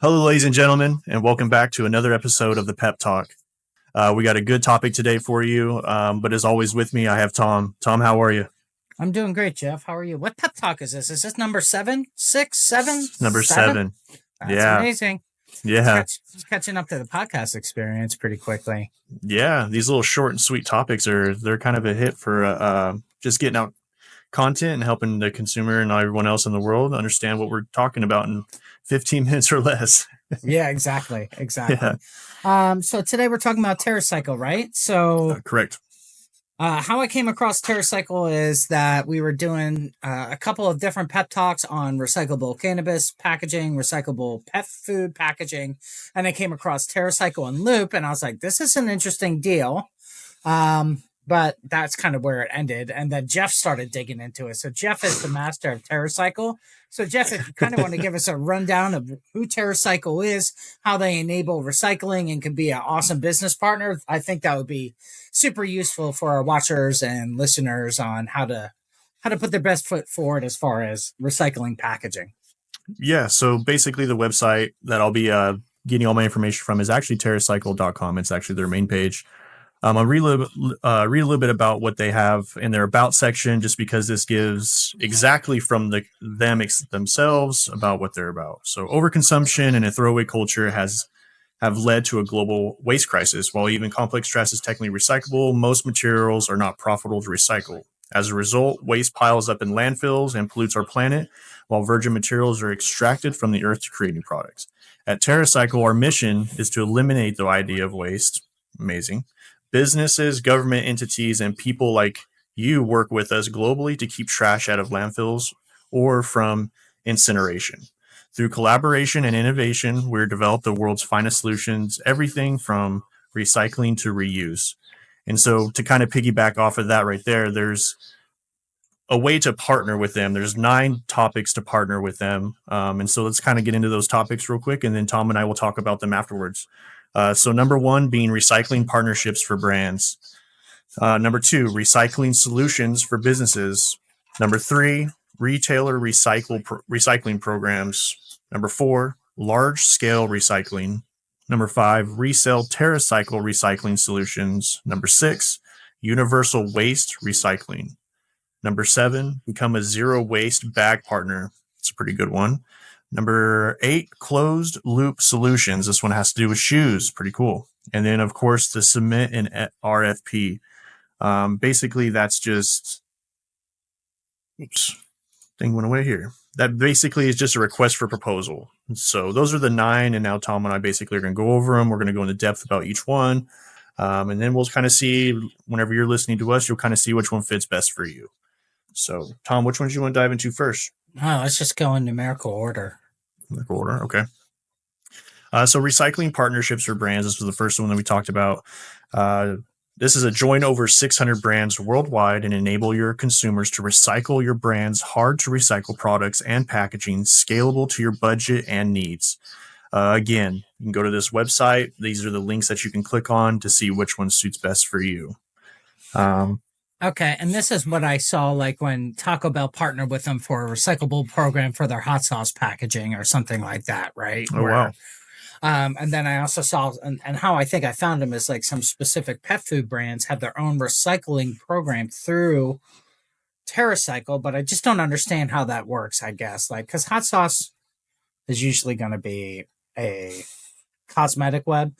Hello, ladies and gentlemen, and welcome back to another episode of the Pep Talk. We got a good topic today for you, but as always, with me, I have Tom. Tom, how are you? I'm doing great, Jeff. How are you? What pep talk is this? Is this number seven, six, seven, Number seven? seven. That's Yeah, amazing. yeah, It's catching up to the podcast experience pretty quickly. yeah. These little short and sweet topics they're kind of a hit for just getting out content and helping the consumer and everyone else in the world understand what we're talking about in 15 minutes or less. Yeah, exactly, Yeah, exactly. So today we're talking about TerraCycle, right? So correct. how I came across TerraCycle is that we were doing a couple of different pep talks on recyclable cannabis packaging, recyclable pet food packaging, and I came across TerraCycle and Loop, and I was like, this is an interesting deal. But that's kind of where it ended. And then Jeff started digging into it. So Jeff is the master of TerraCycle. So Jeff, if you kind of want to give us a rundown of who TerraCycle is, how they enable recycling and can be an awesome business partner, I think that would be super useful for our watchers and listeners on how to put their best foot forward as far as recycling packaging. Yeah, so basically the website that I'll be getting all my information from is actually TerraCycle.com. It's actually their main page. I'll read a little bit about what they have in their about section, just because this gives exactly from themselves about what they're about. So overconsumption and a throwaway culture have led to a global waste crisis. While even complex trash is technically recyclable, most materials are not profitable to recycle. As a result, waste piles up in landfills and pollutes our planet, while virgin materials are extracted from the earth to create new products. At TerraCycle, our mission is to eliminate the idea of waste. Amazing. Businesses, government entities, and people like you work with us globally to keep trash out of landfills or from incineration. Through collaboration and innovation, we've developed the world's finest solutions, everything from recycling to reuse. And so, to kind of piggyback off of that right there, there's a way to partner with them. There's 9 topics to partner with them. And so, let's kind of get into those topics real quick, and then Tom and I will talk about them afterwards. So, number 1 being recycling partnerships for brands. Number 2, recycling solutions for businesses. Number 3, retailer recycling programs. Number 4, large scale recycling. Number 5, resell TerraCycle recycling solutions. Number 6, universal waste recycling. Number 7, become a zero waste bag partner. It's a pretty good one. Number 8, closed loop solutions. This one has to do with shoes. Pretty cool. And then, of course, the submit an RFP. Basically, that's just, oops, thing went away here. That basically is just a request for proposal. So those are the 9, and now Tom and I basically are going to go over them. We're going to go into depth about each one, and then we'll kind of see, whenever you're listening to us, you'll kind of see which one fits best for you. So, Tom, which ones do you want to dive into first? Oh, let's just go in numerical order. Numerical order, okay. So recycling partnerships for brands. This was the first one that we talked about. This is a join over 600 brands worldwide and enable your consumers to recycle your brand's hard to recycle products and packaging scalable to your budget and needs. Again, you can go to this website. These are the links that you can click on to see which one suits best for you. Okay, and this is what I saw like when Taco Bell partnered with them for a recyclable program for their hot sauce packaging or something like that, right? Oh, wow. And then I also saw, and how I think I found them is like some specific pet food brands have their own recycling program through TerraCycle, but I just don't understand how that works, I guess. Like, because hot sauce is usually going to be a cosmetic web,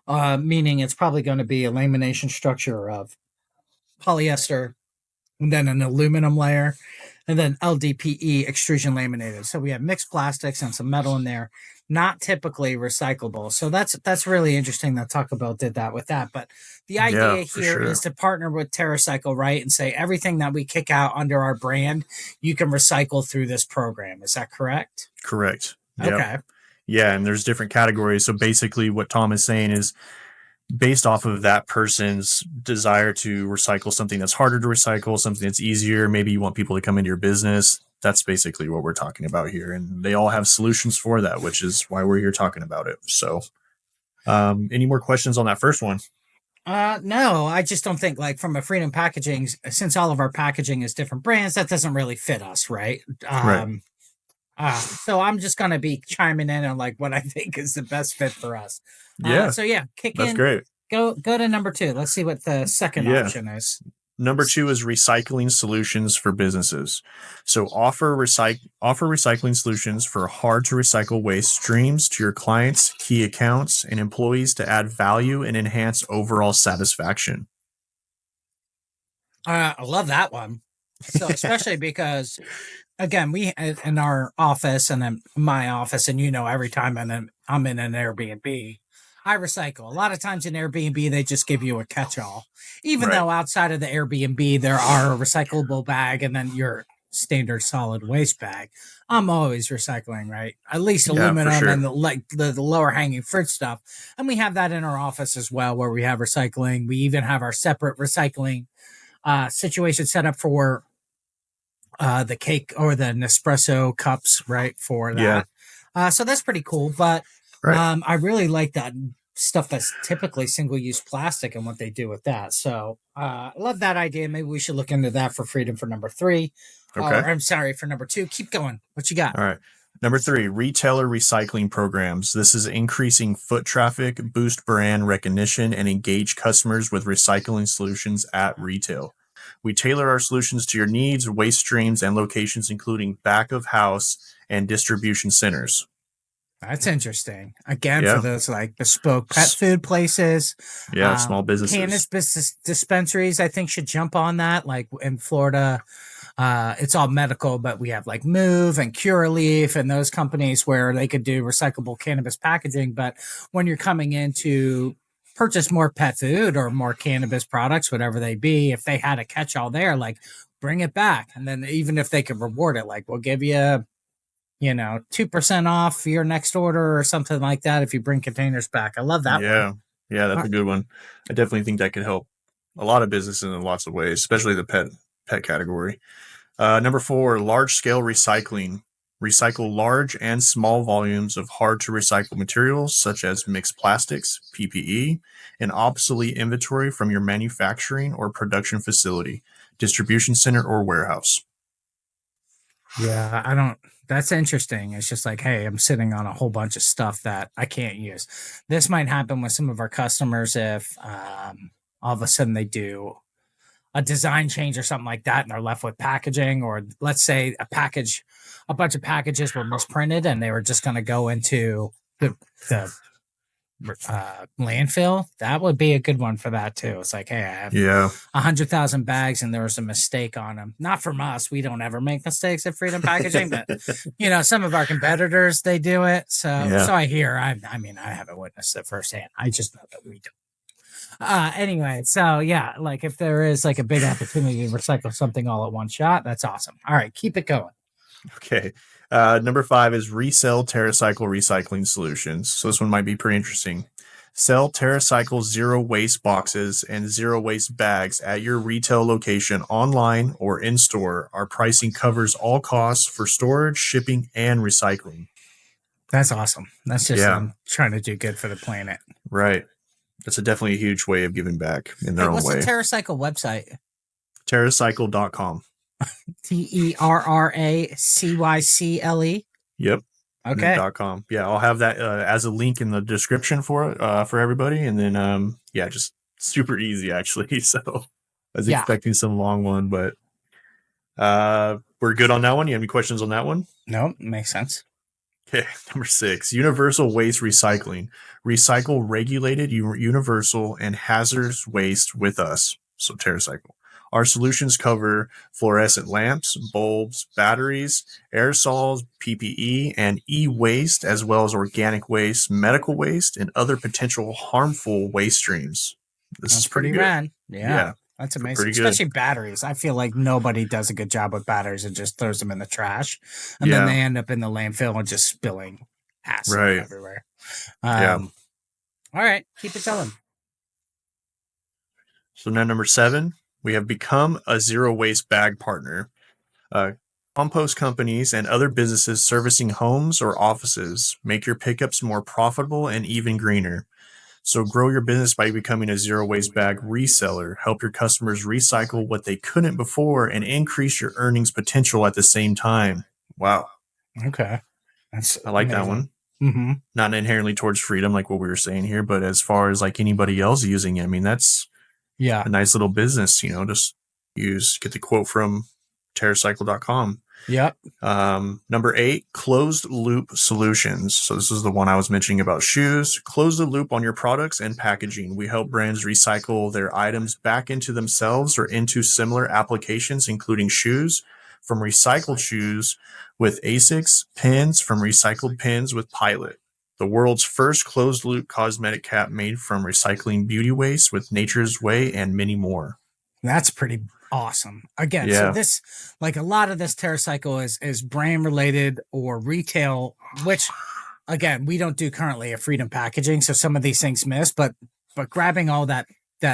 meaning it's probably going to be a lamination structure of polyester and then an aluminum layer and then LDPE extrusion laminated. So we have mixed plastics and some metal in there, not typically recyclable. So that's really interesting that Taco Bell did that with that. But the Yeah, idea for here sure. is to partner with TerraCycle, right? And say everything that we kick out under our brand, you can recycle through this program. Is that correct? Correct. Yep. Okay. Yeah, and there's different categories. So basically, what Tom is saying is based off of that person's desire to recycle something that's harder to recycle, something that's easier. Maybe you want people to come into your business. That's basically what we're talking about here. And they all have solutions for that, which is why we're here talking about it. So, any more questions on that first one? No, I just don't think like from a freedom packaging, since all of our packaging is different brands, that doesn't really fit us, right? Right. So I'm just gonna be chiming in on like what I think is the best fit for us. Yeah, So yeah, kick that's in. great. Go to number two. Let's see what the second Yeah. option is. Number two is recycling solutions for businesses. So offer recycling solutions for hard to recycle waste streams to your clients, key accounts, and employees to add value and enhance overall satisfaction. I love that one. So especially because again, we in our office and in my office, and every time I'm in an Airbnb, I recycle. A lot of times in Airbnb, they just give you a catch-all, even Right. though outside of the Airbnb there are a recyclable bag and then your standard solid waste bag. I'm always recycling, right? At least Yeah, for aluminum and sure. the lower hanging fruit stuff, and we have that in our office as well, where we have recycling. We even have our separate recycling situation set up for the cake or the Nespresso cups, right? For Yeah. that. So that's pretty cool. But Right. I really like that stuff that's typically single use plastic and what they do with that. So I love that idea. Maybe we should look into that for freedom for number three. Okay. Or I'm sorry, for number two. Keep going. What you got? All right. Number three, retailer recycling programs. This is increasing foot traffic, boost brand recognition, and engage customers with recycling solutions at retail. We tailor our solutions to your needs, waste streams, and locations, including back of house and distribution centers. That's interesting. Again, for Yeah. those like bespoke pet food places, Yeah. Small businesses. cannabis business dispensaries, I think should jump on that. Like in Florida, it's all medical, but we have like Move and Curaleaf and those companies where they could do recyclable cannabis packaging. But when you're coming in to purchase more pet food or more cannabis products, whatever they be, if they had a catch all there, like bring it back. And then even if they could reward it, like we'll give you 2% off your next order or something like that if you bring containers back. I love that one. Yeah. Yeah. That's a good one. I definitely think that could help a lot of businesses in lots of ways, especially the pet category. Number four, large scale recycling. Recycle large and small volumes of hard to recycle materials such as mixed plastics, PPE, and obsolete inventory from your manufacturing or production facility, distribution center, or warehouse. Yeah, I don't. That's interesting. It's just like, hey, I'm sitting on a whole bunch of stuff that I can't use. This might happen with some of our customers if all of a sudden they do a design change or something like that and they're left with packaging, or let's say a bunch of packages were misprinted and they were just going to go into the landfill. That would be a good one for that too. It's like, hey, I have Yeah. 100,000 bags and there was a mistake on them. Not from us. We don't ever make mistakes at Freedom Packaging, but some of our competitors, they do it. So, Yeah. so I hear, I mean, I haven't witnessed it firsthand. I just know that we do. Anyway, so yeah, like if there is like a big opportunity to recycle something all at one shot, that's awesome. All right, keep it going. Okay. Number five is resell TerraCycle recycling solutions. So this one might be pretty interesting. Sell TerraCycle zero waste boxes and zero waste bags at your retail location online or in store. Our pricing covers all costs for storage, shipping, and recycling. That's awesome. That's just Yeah. trying to do good for the planet. Right. That's definitely a huge way of giving back in their own What's way. the TerraCycle website? TerraCycle.com. TerraCycle. Yep. Okay. .com. Yeah, I'll have that as a link in the description for everybody, and then yeah, just super easy actually. So I was expecting some long one, but we're good on that one. You have any questions on that one? No, makes sense. Okay, number six, universal waste recycling. Recycle regulated, universal, and hazardous waste with us. So TerraCycle. Our solutions cover fluorescent lamps, bulbs, batteries, aerosols, PPE, and e-waste, as well as organic waste, medical waste, and other potential harmful waste streams. This is pretty good. Rad. Yeah. That's amazing. Especially batteries. I feel like nobody does a good job with batteries and just throws them in the trash. And then they end up in the landfill and just spilling acid everywhere. All right. Keep it going. So now number seven, we have become a zero waste bag partner. Compost companies and other businesses servicing homes or offices make your pickups more profitable and even greener. So grow your business by becoming a zero waste bag reseller. Help your customers recycle what they couldn't before and increase your earnings potential at the same time. Wow. Okay. That's I like that amazing. one. Mm-hmm. Not inherently towards freedom, like what we were saying here, but as far as like anybody else using it, I mean, that's Yeah. a nice little business, just get the quote from TerraCycle.com. Yep. Number 8, closed loop solutions. So this is the one I was mentioning about shoes. Close the loop on your products and packaging. We help brands recycle their items back into themselves or into similar applications, including shoes, from recycled shoes with Asics, pins from recycled pins with Pilot. The world's first closed loop cosmetic cap made from recycling beauty waste with Nature's Way, and many more. That's pretty awesome. Again, so Yeah. this, like a lot of this TerraCycle is brand related or retail, which again, we don't do currently a freedom packaging, so some of these things miss, but grabbing all that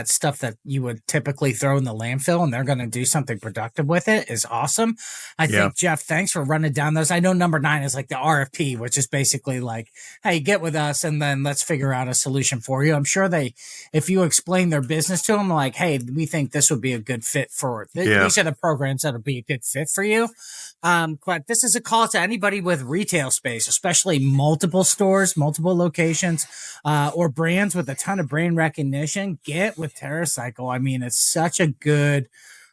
stuff that you would typically throw in the landfill and they're going to do something productive with it is awesome. I Yeah. think, Jeff, thanks for running down those. I know number 9 is like the RFP, which is basically like, hey, get with us and then let's figure out a solution for you. I'm sure if you explain their business to them, like, hey, we think this would be a good fit for Yeah. these are the programs that'll be a good fit for you. But this is a call to anybody with retail space, especially multiple stores, multiple locations, or brands with a ton of brand recognition. Get with TerraCycle. I mean, it's such a good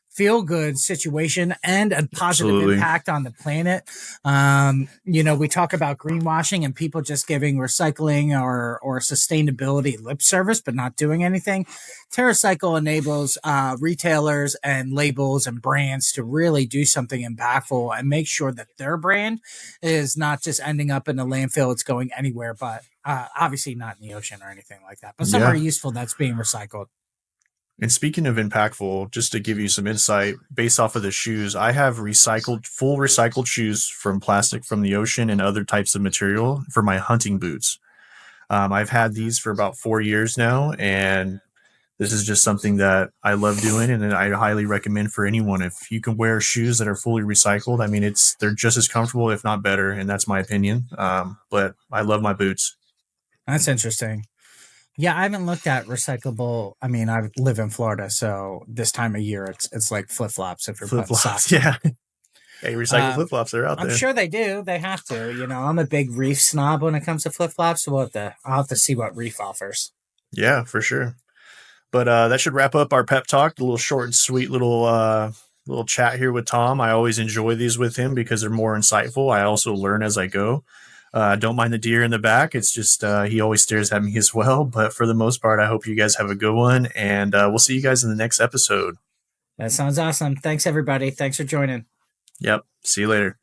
feel good situation and a positive Absolutely. impact on the planet. We talk about greenwashing and people just giving recycling or sustainability lip service, but not doing anything. TerraCycle enables retailers and labels and brands to really do something impactful and make sure that their brand is not just ending up in a landfill, it's going anywhere, but obviously not in the ocean or anything like that, but somewhere Yeah. useful that's being recycled. And speaking of impactful, just to give you some insight based off of the shoes, I have full recycled shoes from plastic from the ocean and other types of material for my hunting boots. I've had these for about 4 years now, and this is just something that I love doing, and I highly recommend for anyone. If you can wear shoes that are fully recycled, I mean, they're just as comfortable, if not better, and that's my opinion. But I love my boots. That's interesting. Yeah, I haven't looked at recyclable. I mean, I live in Florida, so this time of year it's like flip flops if you're Flip putting flops, socks on. yeah. Hey, recycled Uh, flip flops are out I'm there. sure they do. They have to. I'm a big Reef snob when it comes to flip flops. So I'll have to see what Reef offers. Yeah, for sure. But that should wrap up our pep talk. A little short and sweet little chat here with Tom. I always enjoy these with him because they're more insightful. I also learn as I go. Don't mind the deer in the back. It's just he always stares at me as well. But for the most part, I hope you guys have a good one, and we'll see you guys in the next episode. That sounds awesome. Thanks, everybody. Thanks for joining. Yep. See you later.